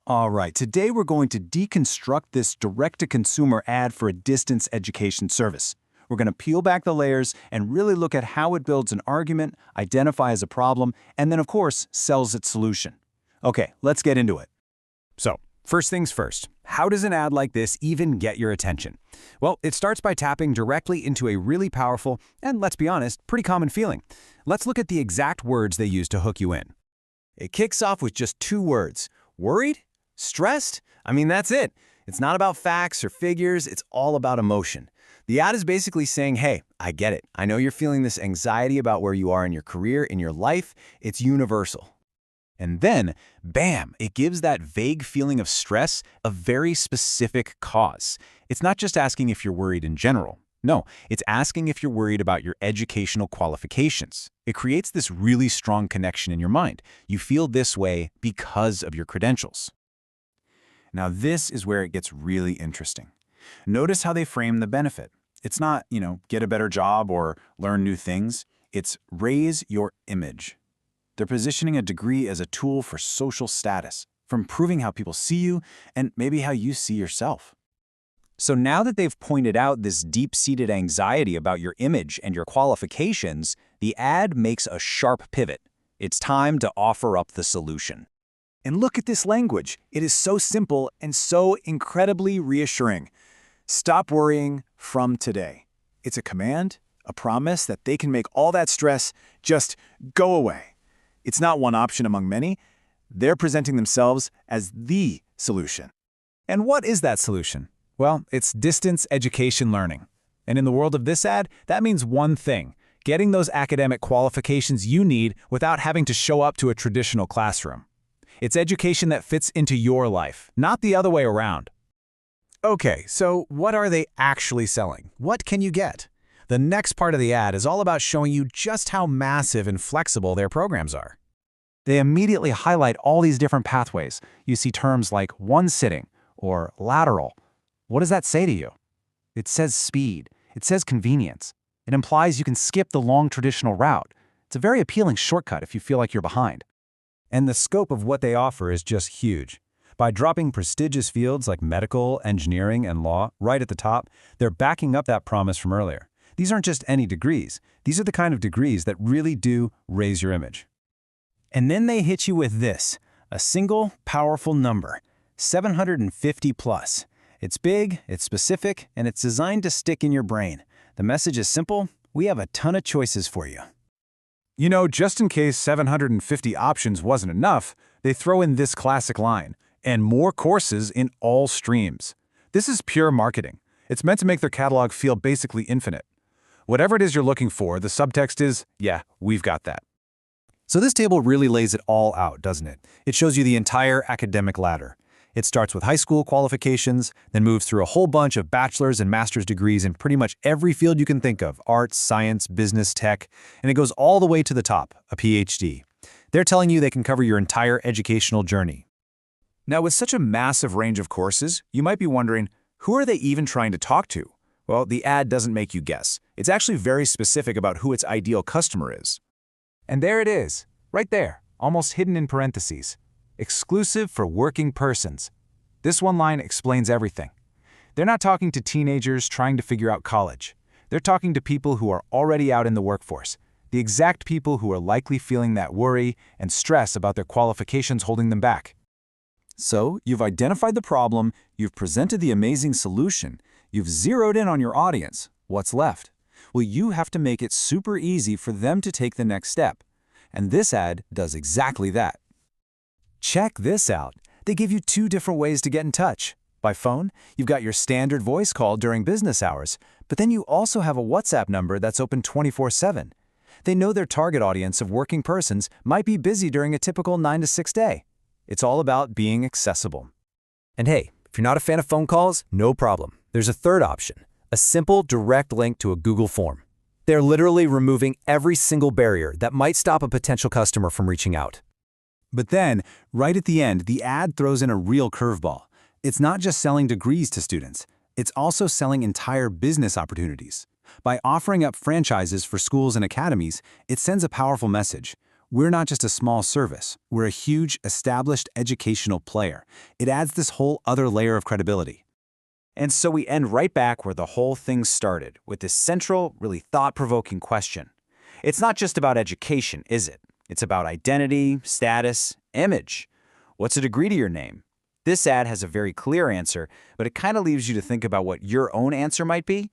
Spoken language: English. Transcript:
All right, today we're going to deconstruct this direct-to-consumer ad for a distance education service. We're going to peel back the layers and really look at how it builds an argument, identifies a problem, and then, of course, sells its solution. Okay, let's get into it. So, first things first, how does an ad like this even get your attention? Well, it starts by tapping directly into a really powerful, and let's be honest, pretty common feeling. Let's look at the exact words they use to hook you in. It kicks off with just 2 words. Worried? Stressed? I mean, that's it. It's not about facts or figures, it's all about emotion. The ad is basically saying, hey, I get it. I know you're feeling this anxiety about where you are in your career, in your life. It's universal. And then, bam, it gives that vague feeling of stress a very specific cause. It's not just asking if you're worried in general. No, it's asking if you're worried about your educational qualifications. It creates this really strong connection in your mind. You feel this way because of your credentials. Now, this is where it gets really interesting. Notice how they frame the benefit. It's not, get a better job or learn new things. It's raise your image. They're positioning a degree as a tool for social status, for improving how people see you and maybe how you see yourself. So now that they've pointed out this deep-seated anxiety about your image and your qualifications, the ad makes a sharp pivot. It's time to offer up the solution. And look at this language. It is so simple and so incredibly reassuring. Stop worrying from today. It's a command, a promise that they can make all that stress just go away. It's not one option among many. They're presenting themselves as the solution. And what is that solution? Well, it's distance education learning. And in the world of this ad, that means one thing: getting those academic qualifications you need without having to show up to a traditional classroom. It's education that fits into your life, not the other way around. Okay, so what are they actually selling? What can you get? The next part of the ad is all about showing you just how massive and flexible their programs are. They immediately highlight all these different pathways. You see terms like one sitting or lateral. What does that say to you? It says speed. It says convenience. It implies you can skip the long traditional route. It's a very appealing shortcut if you feel like you're behind. And the scope of what they offer is just huge. By dropping prestigious fields like medical, engineering, and law right at the top, they're backing up that promise from earlier. These aren't just any degrees. These are the kind of degrees that really do raise your image. And then they hit you with this, a single, powerful number, 750 plus. It's big, it's specific, and it's designed to stick in your brain. The message is simple: we have a ton of choices for you. Just in case 750 options wasn't enough, they throw in this classic line, and more courses in all streams. This is pure marketing. It's meant to make their catalog feel basically infinite. Whatever it is you're looking for, the subtext is, yeah, we've got that. So this table really lays it all out, doesn't it? It shows you the entire academic ladder. It starts with high school qualifications, then moves through a whole bunch of bachelor's and master's degrees in pretty much every field you can think of: arts, science, business, tech, and it goes all the way to the top, a PhD. They're telling you they can cover your entire educational journey. Now, with such a massive range of courses, you might be wondering, who are they even trying to talk to? Well, the ad doesn't make you guess. It's actually very specific about who its ideal customer is. And there it is, right there, almost hidden in parentheses. Exclusive for working persons. This one line explains everything. They're not talking to teenagers trying to figure out college. They're talking to people who are already out in the workforce, the exact people who are likely feeling that worry and stress about their qualifications holding them back. So, you've identified the problem, you've presented the amazing solution, you've zeroed in on your audience. What's left? Well, you have to make it super easy for them to take the next step. And this ad does exactly that. Check this out. They give you 2 different ways to get in touch. By phone, you've got your standard voice call during business hours, but then you also have a WhatsApp number that's open 24/7. They know their target audience of working persons might be busy during a typical 9 to 6 day. It's all about being accessible. And hey, if you're not a fan of phone calls, no problem. There's a third option, a simple, direct link to a Google form. They're literally removing every single barrier that might stop a potential customer from reaching out. But then, right at the end, the ad throws in a real curveball. It's not just selling degrees to students. It's also selling entire business opportunities. By offering up franchises for schools and academies, it sends a powerful message. We're not just a small service. We're a huge, established educational player. It adds this whole other layer of credibility. And so we end right back where the whole thing started, with this central, really thought-provoking question. It's not just about education, is it? It's about identity, status, image. What's a degree to your name? This ad has a very clear answer, but it kind of leaves you to think about what your own answer might be.